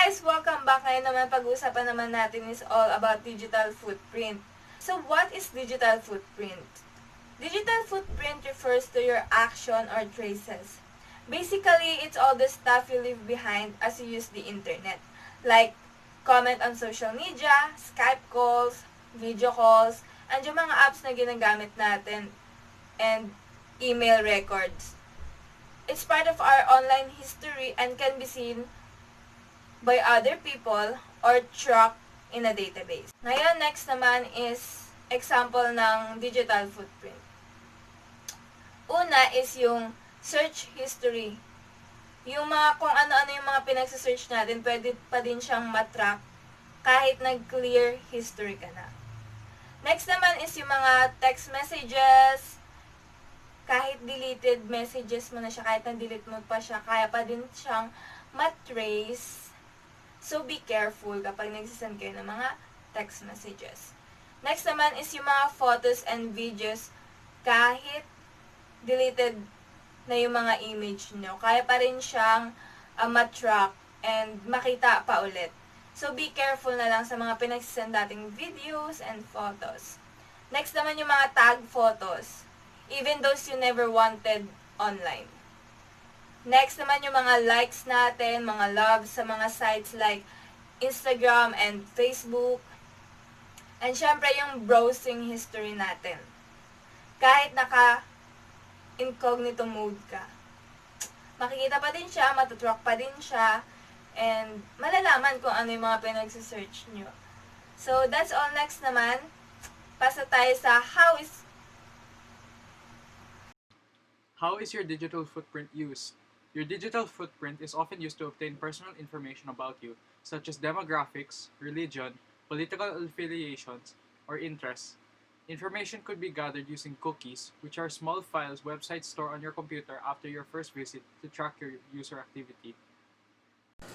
guys! Welcome back. Ngayon naman pag-uusapan naman natin is all about digital footprint. So what is digital footprint? Digital footprint refers to your action or traces. Basically, it's all the stuff you leave behind as you use the internet. Like, comment on social media, Skype calls, video calls, and yung mga apps na ginagamit natin, and email records. It's part of our online history and can be seen by other people or tracked in a database. Ngayon, next naman is example ng digital footprint. Una is yung search history. Yung mga kung ano-ano yung mga pinagsa-search natin, pwede pa din siyang matrack kahit nag-clear history ka na. Next naman is yung mga text messages, kahit deleted messages mo na siya, kahit na-delete mo pa siya, kaya pa din siyang matrace. So, be careful kapag nagsisend kayo ng mga text messages. Next naman is yung mga photos and videos. Kahit deleted na yung mga image nyo, kaya pa rin siyang matrack and makita pa ulit. So, be careful na lang sa mga pinagsisend dating videos and photos. Next naman yung mga tag photos. Even those you never wanted online. Next naman yung mga likes natin, mga loves sa mga sites like Instagram and Facebook. And syempre yung browsing history natin. Kahit naka-incognito mode ka, makikita pa din siya, matutrack pa din siya, and malalaman kung ano yung mga pinagsasearch nyo. So, that's all. Next naman, pasa tayo sa how is your digital footprint used? Your digital footprint is often used to obtain personal information about you, such as demographics, religion, political affiliations, or interests. Information could be gathered using cookies, which are small files websites store on your computer after your first visit to track your user activity.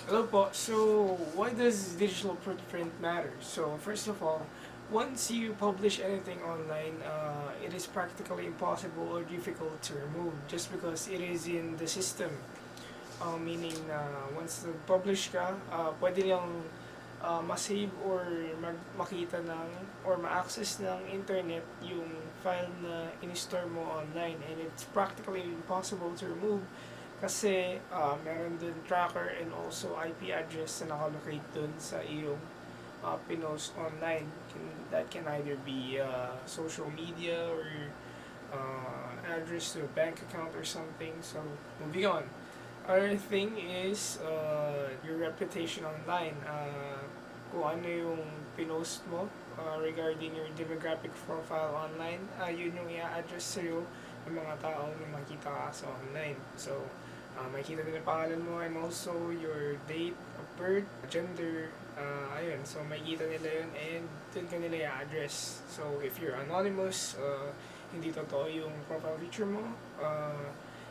Hello po. So, why does digital footprint matter? So, first of all, once you publish anything online, it is practically impossible or difficult to remove just because it is in the system. Meaning, once publish ka, pwede niyang ma-save or makita ng or ma-access ng internet yung file na in-store mo online, and it's practically impossible to remove kasi meron dun tracker and also IP address na nakalocate dun sa iyong pinost online. That can either be social media or address to a bank account or something. So, moving on. Other thing is your reputation online. Kung ano yung pinost mo regarding your demographic profile online, yun yung i-address sa'yo ng mga tao na makita ka sa online. So, makikita nila pangalan mo and also your date of birth, gender, ayun. So, makikita nila yun and dun ka nila i-address. So, if you're anonymous, hindi totoo yung profile picture mo,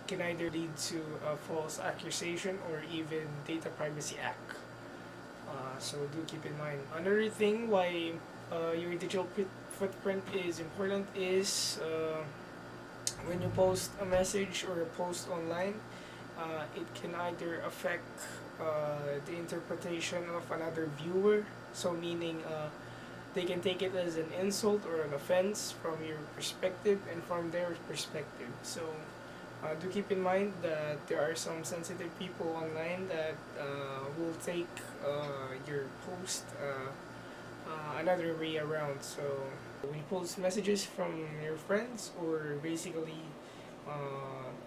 can either lead to a false accusation or even Data Privacy Act. So do keep in mind. Another thing why your digital footprint is important is when you post a message or a post online, it can either affect the interpretation of another viewer. So meaning they can take it as an insult or an offense from your perspective and from their perspective. So do keep in mind that there are some sensitive people online that will take your post another way around. So when you post messages from your friends or basically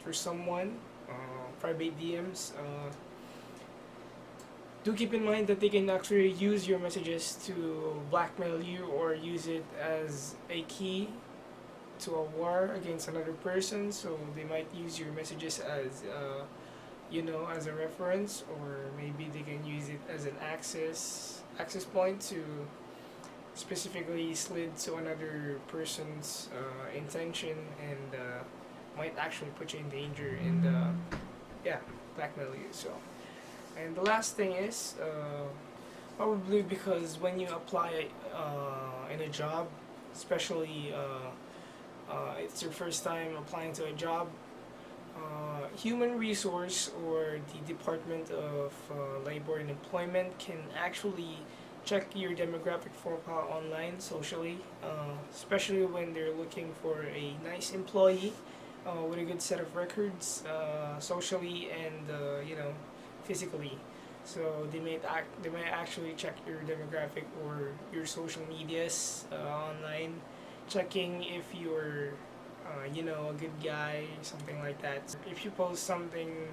through someone, private DMs, do keep in mind that they can actually use your messages to blackmail you or use it as a key to a war against another person. So they might use your messages as as a reference, or maybe they can use it as an access point to specifically slid to another person's intention and might actually put you in danger and blackmail you. So, and the last thing is probably because when you apply in a job, especially it's your first time applying to a job, Human resource or the Department of Labor and Employment can actually check your demographic profile online socially, especially when they're looking for a nice employee with a good set of records socially and physically. So they might actually check your demographic or your social medias online, checking if you're a good guy, something like that. If you post something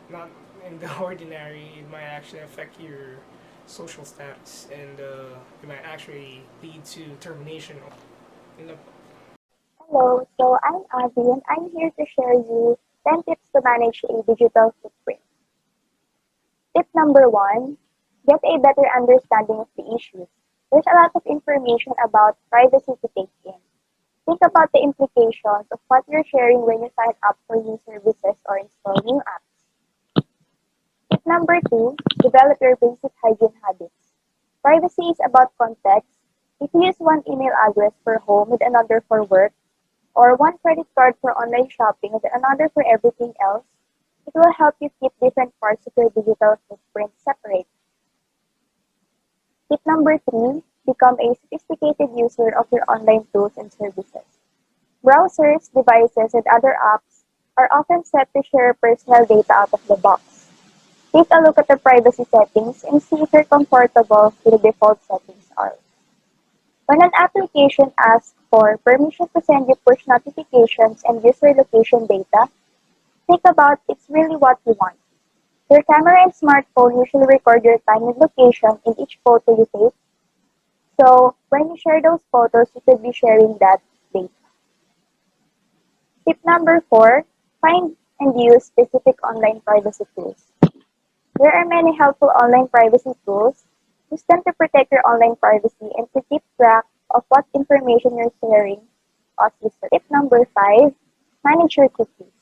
not in the ordinary, it might actually affect your social status, and it might actually lead to termination. In the Hello, so I'm Avi and I'm here to share you 10 tips to manage a digital footprint. Tip number one, get a better understanding of the issues. There's a lot of information about privacy to take in. Think about the implications of what you're sharing when you sign up for new services or install new apps. Tip number two, develop your basic hygiene habits. Privacy is about context. If you use one email address for home with another for work, or one credit card for online shopping and another for everything else, it will help you keep different parts of your digital footprint separate. Tip number three, become a sophisticated user of your online tools and services. Browsers, devices, and other apps are often set to share personal data out of the box. Take a look at the privacy settings and see if you're comfortable with the default settings are. When an application asks for permission to send you push notifications and user location data, think about it's really what you want. Your camera and smartphone usually record your time and location in each photo you take, so when you share those photos, you should be sharing that data. Tip number four, find and use specific online privacy tools. There are many helpful online privacy tools. Use them to protect your online privacy and to keep track of what information you're sharing as user. Tip number five, manage your cookies.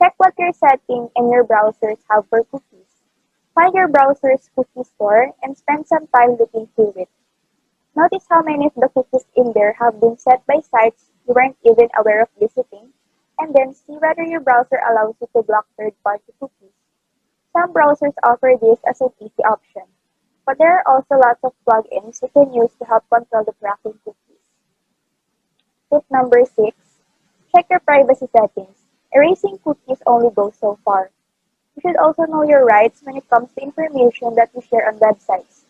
Check what your setting and your browsers have for cookies. Find your browser's cookie store and spend some time looking through it. Notice how many of the cookies in there have been set by sites you weren't even aware of visiting, and then see whether your browser allows you to block third-party cookies. Some browsers offer this as an easy option, but there are also lots of plugins you can use to help control the tracking cookies. Tip number six, check your privacy settings. Erasing cookies only goes so far. You should also know your rights when it comes to information that you share on websites,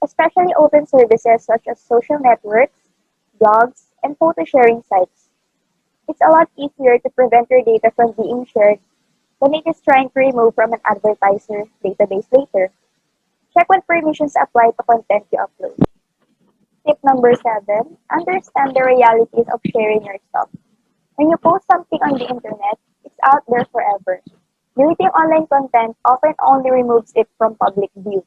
especially open services such as social networks, blogs, and photo sharing sites. It's a lot easier to prevent your data from being shared than it is trying to remove from an advertiser database later. Check what permissions apply to content you upload. Tip number seven, understand the realities of sharing your stuff. When you post something on the internet, it's out there forever. Deleting online content often only removes it from public view.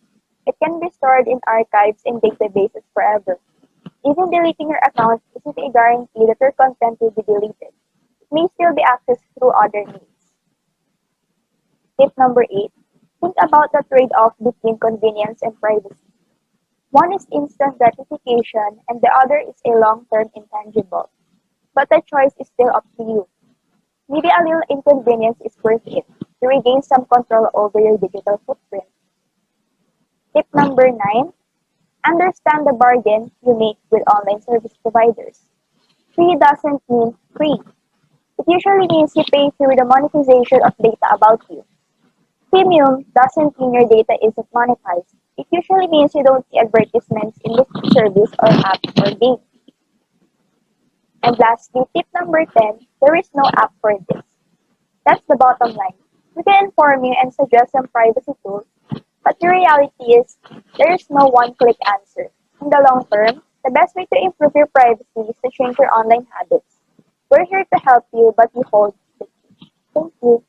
It can be stored in archives and databases forever. Even deleting your account isn't a guarantee that your content will be deleted. It may still be accessed through other means. Tip number eight, think about the trade-off between convenience and privacy. One is instant gratification and the other is a long-term intangible. But the choice is still up to you. Maybe a little inconvenience is worth it to regain some control over your digital footprint. Tip number nine, understand the bargain you make with online service providers. Free doesn't mean free. It usually means you pay through the monetization of data about you. Premium doesn't mean your data isn't monetized. It usually means you don't see advertisements in this service or app or game. And lastly, tip number 10, there is no app for this. That's the bottom line. We can inform you and suggest some privacy tools, but the reality is there is no one-click answer. In the long term, the best way to improve your privacy is to change your online habits. We're here to help you, but you hold the key. Thank you.